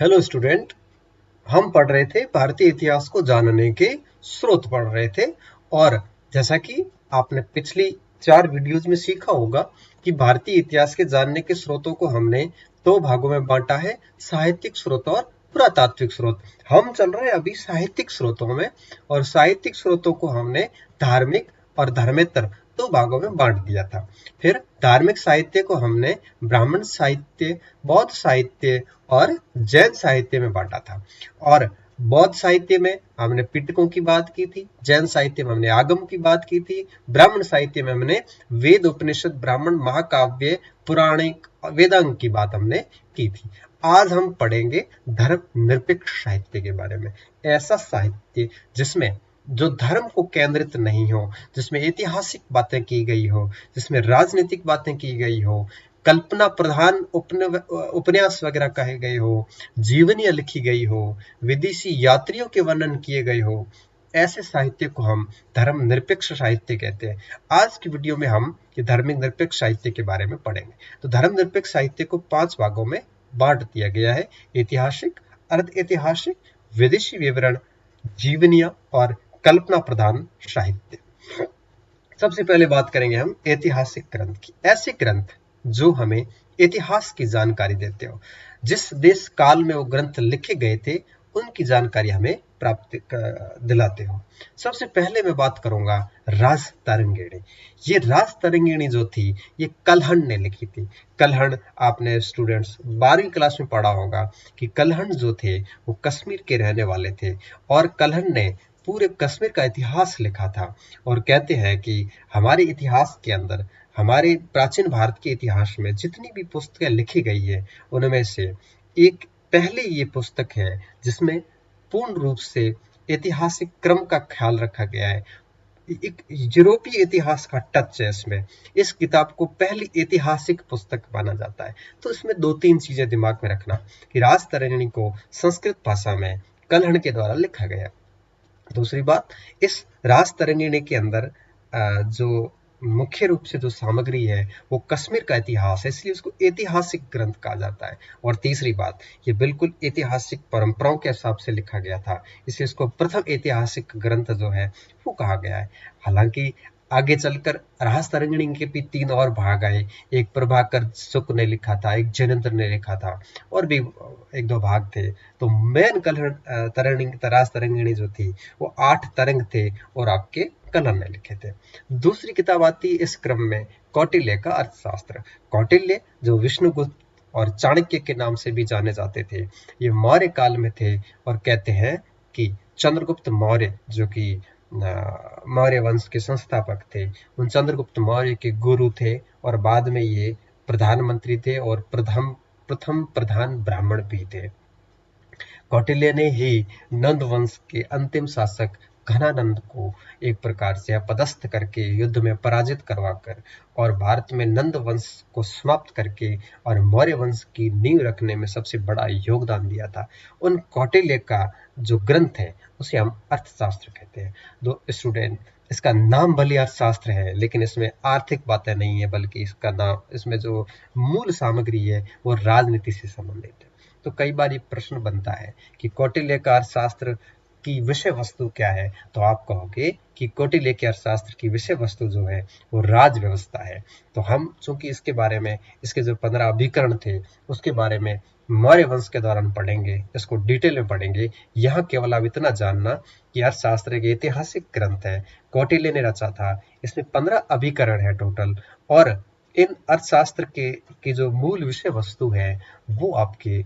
Hello student. हम पढ़ रहे थे भारतीय इतिहास को जानने के स्रोत पढ़ रहे थे। और जैसा कि आपने पिछली 4 वीडियोज में सीखा होगा कि भारतीय इतिहास के जानने के स्रोतों को हमने 2 भागों में बांटा है, साहित्यिक स्रोत और पुरातात्विक स्रोत। हम चल रहे हैं अभी साहित्यिक स्रोतों में, और साहित्यिक स्रोतों को हमने धार्मिक और धर्मेतर 2 भागों में बांट दिया था। फिर धार्मिक साहित्य को हमने ब्राह्मण साहित्य, बौद्ध साहित्य और जैन साहित्य में बांटा था। और बौद्ध साहित्य में हमने पिटकों की बात की थी, जैन साहित्य में हमने आगम की बात की थी, ब्राह्मण साहित्य में हमने वेद, उपनिषद, ब्राह्मण, महाकाव्य, पुराणिक, वेदांग की बात हमने की थी। आज हम पढ़ेंगे धर्म निरपेक्ष साहित्य के बारे में। ऐसा साहित्य जिसमें जो धर्म को केंद्रित नहीं हो, जिसमें ऐतिहासिक बातें की गई हो, जिसमें राजनीतिक बातें की गई हो, कल्पना प्रधान उपन्यास वगैरह कहे गए हो, जीवनियां लिखी गई हो, विदेशी यात्रियों के वर्णन किए गए हो, ऐसे साहित्य को हम धर्म निरपेक्ष साहित्य कहते हैं। आज की वीडियो में हम ये धार्मिक निरपेक्ष साहित्य के बारे में पढ़ेंगे। तो धर्म निरपेक्ष साहित्य को 5 भागों में बांट दिया गया है: ऐतिहासिक, अर्ध ऐतिहासिक, विदेशी विवरण, जीवनियां और कल्पना प्रधान साहित्य। सबसे पहले बात करेंगे हम ऐतिहासिक ग्रंथ की। ऐसे ग्रंथ जो हमें इतिहास की जानकारी देते हो, जिस देश काल में वो ग्रंथ लिखे गए थे उनकी जानकारी हमें प्राप्त दिलाते हो। सबसे पहले मैं बात करूंगा राज तरंगिणी। ये राज तरंगिणी जो थी, ये कलहण ने लिखी थी। कलहण आपने स्टूडेंट्स 12वीं क्लास में पढ़ा होगा कि कलहण जो थे वो कश्मीर के रहने वाले थे, और कलहण ने पूरे कश्मीर का इतिहास लिखा था। और कहते हैं कि हमारे इतिहास के अंदर, हमारे प्राचीन भारत के इतिहास में जितनी भी पुस्तकें लिखी गई है उनमें से एक पहले ये पुस्तक है जिसमें पूर्ण रूप से ऐतिहासिक क्रम का ख्याल रखा गया है। एक यूरोपीय इतिहास का टच है इसमें। इस किताब को पहली ऐतिहासिक पुस्तक माना जाता है। तो इसमें 2-3 चीजें दिमाग में रखना कि राज तरंगिणी को संस्कृत भाषा में कलहण के द्वारा लिखा गया। दूसरी बात, इस राज तरंगिणी के अंदर जो मुख्य रूप से जो सामग्री है वो कश्मीर का इतिहास है, इसलिए उसको ऐतिहासिक ग्रंथ कहा जाता है। और तीसरी बात, ये बिल्कुल ऐतिहासिक परंपराओं के हिसाब से लिखा गया था, इसलिए इसको प्रथम ऐतिहासिक ग्रंथ जो है वो कहा गया है। हालांकि आगे चलकर राज तरंगिणी के भी 3 और भाग आए। एक प्रभाकर शुक्ल ने लिखा था, एक जैनेन्द्र ने लिखा था, और भी 1-2 भाग थे। तो मेन राज तरंगिणी जो थी वो 8 तरंग थे, और आपके कलहण ने लिखे थे। दूसरी किताब आती है इस क्रम में, कौटिल्य का अर्थशास्त्र। कौटिल्य जो विष्णुगुप्त और चाणक्य के नाम से भी जाने जाते थे, ये मौर्य काल में थे। और कहते हैं कि चंद्रगुप्त मौर्य जो कि मौर्य वंश के संस्थापक थे, उन चंद्रगुप्त मौर्य के गुरु थे, और बाद में ये प्रधानमंत्री थे और प्रथम प्रधान ब्राह्मण भी थे। कौटिल्य ने ही नंद वंश के अंतिम शासक घनानंद को एक प्रकार से अपदस्थ करके, युद्ध में पराजित करवाकर, और भारत में नंद वंश को समाप्त करके और मौर्य वंश की नींव रखने में सबसे बड़ा योगदान दिया था। उन कौटिल्य का जो ग्रंथ है उसे हम अर्थशास्त्र कहते हैं। दो स्टूडेंट, इसका नाम भले अर्थशास्त्र है, लेकिन इसमें आर्थिक बातें नहीं है, बल्कि इसका नाम, इसमें जो मूल सामग्री है वो राजनीति से संबंधित है। तो कई बार ये प्रश्न बनता है कि कौटिल्य का अर्थशास्त्र की विषय वस्तु क्या है, तो आप कहोगे कि कौटिल्य के अर्थशास्त्र की विषय वस्तु जो है वो राज व्यवस्था है। तो हम चूंकि इसके बारे में, इसके जो 15 अभिकरण थे उसके बारे में मौर्य वंश के दौरान पढ़ेंगे, इसको डिटेल में पढ़ेंगे। यहाँ केवल आप इतना जानना कि अर्थशास्त्र एक ऐतिहासिक ग्रंथ है, कौटिल्य ने रचा था। इसमें 15 अभिकरण है टोटल, और इन अर्थशास्त्र के की जो मूल विषय वस्तु है वो आपके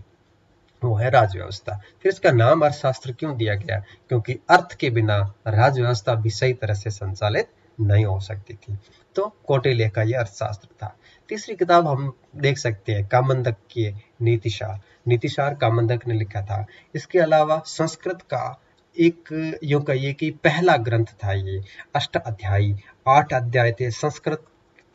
वो है राज व्यवस्था। फिर इसका नाम अर्थशास्त्र क्यों दिया गया? क्योंकि अर्थ के बिना राज व्यवस्था भी सही तरह से संचालित नहीं हो सकती थी। तो कौटिल्य का यह अर्थशास्त्र था। तीसरी किताब हम देख सकते हैं कामंदक की नीतिशार। नीतिशार कामंदक ने लिखा था। इसके अलावा संस्कृत का एक, यूं कहिए कि पहला ग्रंथ था ये। 8 अध्यायी, 8 अध्याय थे संस्कृत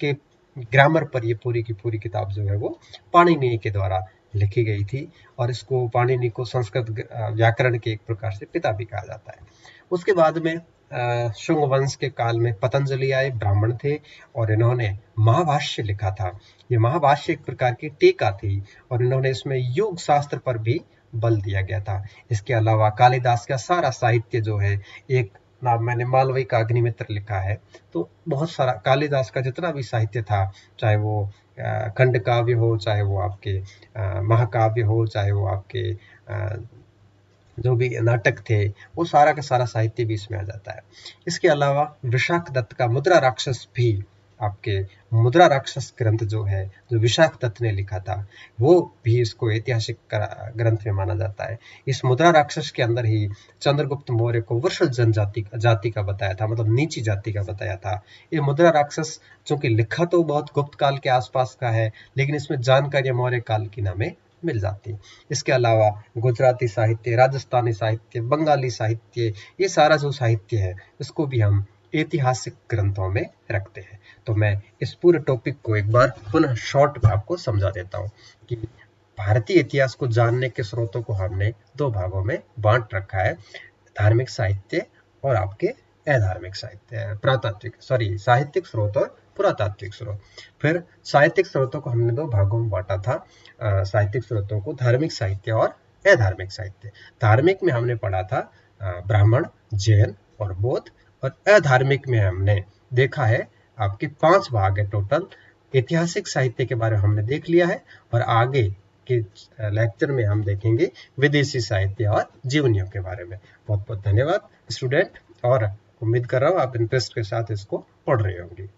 के ग्रामर पर। ये पूरी की पूरी किताब जो है वो पाणिनि के द्वारा लिखी गई थी, और इसको पाणिनि को संस्कृत व्याकरण के एक प्रकार से पिता भी कहा जाता है। उसके बाद में शुंग वंश के काल में पतंजलि आए, ब्राह्मण थे और इन्होंने महाभाष्य लिखा था। ये महाभाष्य एक प्रकार की टीका थी और इन्होंने इसमें योग शास्त्र पर भी बल दिया गया था। इसके अलावा कालिदास का सारा साहित्य जो है, एक नाम मैंने मालवई का अग्निमित्र लिखा है, तो बहुत सारा कालिदास का जितना भी साहित्य था, चाहे वो खंड काव्य हो, चाहे वो आपके महाकाव्य हो, चाहे वो आपके जो भी नाटक थे, वो सारा का सारा साहित्य भी इसमें आ जाता है। इसके अलावा विशाख दत्त का मुद्रा राक्षस भी, आपके मुद्रा राक्षस ग्रंथ जो है, जो विशाख दत्त ने लिखा था, वो भी इसको ऐतिहासिक ग्रंथ में माना जाता है। इस मुद्रा राक्षस के अंदर ही चंद्रगुप्त मौर्य को वृषल जनजाति जाति का बताया था, मतलब नीची जाति का बताया था। ये मुद्रा राक्षस चूंकि लिखा तो बहुत गुप्त काल के आसपास का है, लेकिन इसमें जानकारी मौर्य काल की हमें मिल जाती। इसके अलावा गुजराती साहित्य, राजस्थानी साहित्य, बंगाली साहित्य, ये सारा जो साहित्य है, इसको भी हम ऐतिहासिक ग्रंथों में रखते हैं। तो मैं इस पूरे टॉपिक को एक बार पुनः शॉर्ट में आपको समझा देता हूँ कि भारतीय इतिहास को जानने के स्रोतों को हमने दो भागों में बांट रखा है, धार्मिक साहित्य और आपके अधार्मिक साहित्य, साहित्यिक स्रोत और पुरातात्विक स्रोत। फिर साहित्यिक स्रोतों को हमने दो भागों में बांटा था, साहित्यिक स्रोतों को धार्मिक साहित्य और अधार्मिक साहित्य। धार्मिक में हमने पढ़ा था ब्राह्मण, जैन और बौद्ध, और अधार्मिक में हमने देखा है आपके 5 भाग है टोटल। ऐतिहासिक साहित्य के बारे में हमने देख लिया है और आगे के लेक्चर में हम देखेंगे विदेशी साहित्य और जीवनियों के बारे में। बहुत बहुत धन्यवाद स्टूडेंट, और उम्मीद कर रहा हूँ आप इंटरेस्ट के साथ इसको पढ़ रहे होंगे।